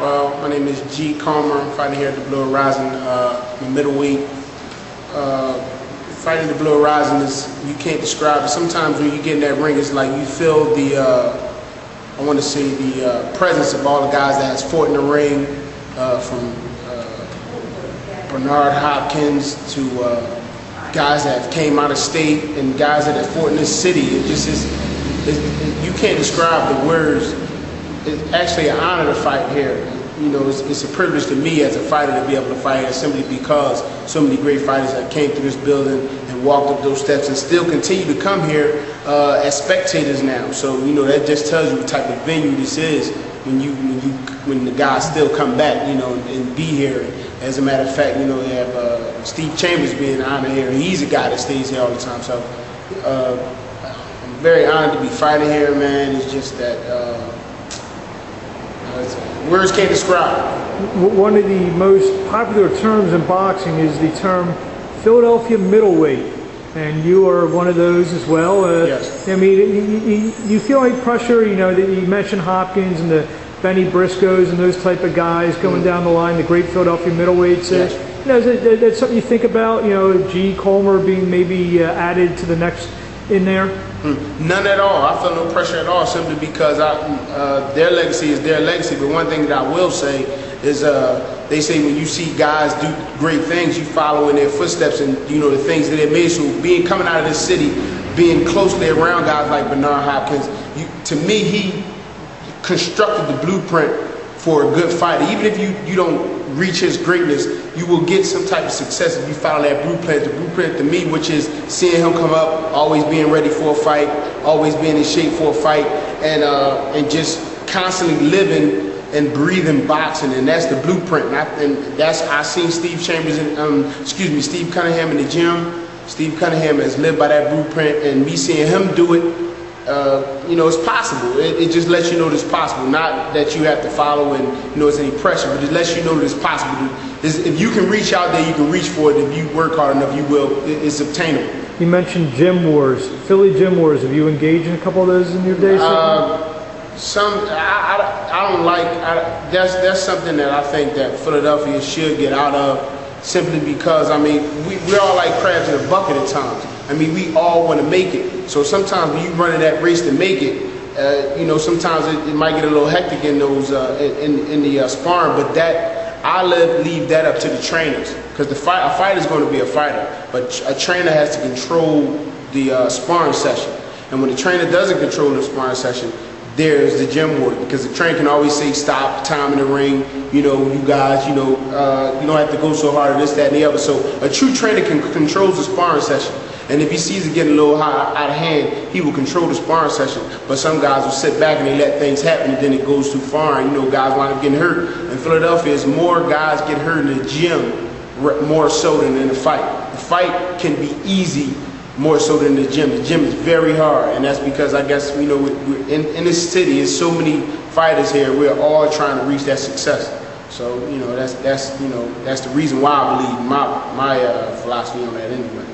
Well, my name is Culmer. I'm fighting here at the Blue Horizon, middleweight. Fighting the Blue Horizon is, you can't describe it. Sometimes when you get in that ring, it's like you feel the, I want to say the presence of all the guys that has fought in the ring, from Bernard Hopkins to guys that have came out of state and guys that have fought in this city. It just is, you can't describe the words. It's actually an honor to fight here. You know, it's a privilege to me as a fighter to be able to fight here simply because so many great fighters that came through this building and walked up those steps and still continue to come here as spectators now. So, you know, that just tells you what type of venue this is when the guys still come back, you know, and be here. As a matter of fact, you know, we have Steve Chambers being honored here. He's a guy that stays here all the time. So I'm very honored to be fighting here, man. It's just that words can't describe. One of the most popular terms in boxing is the term Philadelphia middleweight, and you are one of those as well. Yes. I mean, you feel like pressure, you know, that you mentioned Hopkins and the Benny Briscoes and those type of guys going down the line, the great Philadelphia middleweights. Yes. You know, is that something you think about, you know, Culmer being maybe added to the next in there? None at all. I feel no pressure at all, simply because their legacy is their legacy. But one thing that I will say is, they say when you see guys do great things, you follow in their footsteps and, you know, the things that they made. So coming out of this city, being closely around guys like Bernard Hopkins, to me, he constructed the blueprint for a good fighter. Even if you don't reach his greatness, you will get some type of success if you follow that blueprint. The blueprint to me, which is seeing him come up, always being ready for a fight, always being in shape for a fight, and just constantly living and breathing boxing, and that's the blueprint. I seen Steve Chambers and Steve Cunningham in the gym. Steve Cunningham has lived by that blueprint, and me seeing him do it, you know, it's possible. It just lets you know that it's possible. Not that you have to follow and, you know, it's any pressure, but it lets you know that it's possible. If you can reach out there, you can reach for it. If you work hard enough, you will. It's obtainable. You mentioned gym wars, Philly gym wars. Have you engaged in a couple of those in your days? I don't like. That's something that I think that Philadelphia should get out of. Simply because, I mean, we're all like crabs in a bucket at times. I mean, we all want to make it. So sometimes when you run in that race to make it, you know, sometimes it might get a little hectic in those in the sparring. But I leave that up to the trainers, because a fighter is going to be a fighter, but a trainer has to control the sparring session. And when the trainer doesn't control the sparring session, there's the gym war, because the trainer can always say stop, time in the ring, you know, you guys, you know, you don't have to go so hard, this, that, and the other. So a true trainer can control the sparring session, and if he sees it getting a little out of hand, he will control the sparring session. But some guys will sit back and they let things happen, and then it goes too far, and, you know, guys wind up getting hurt. In Philadelphia, it's more guys get hurt in the gym more so than in the fight. The fight can be easy more so than the gym. The gym is very hard, and that's because, I guess, you know, we're in this city, there's so many fighters here. We're all trying to reach that success. So, you know, that's the reason why I believe my philosophy on that anyway.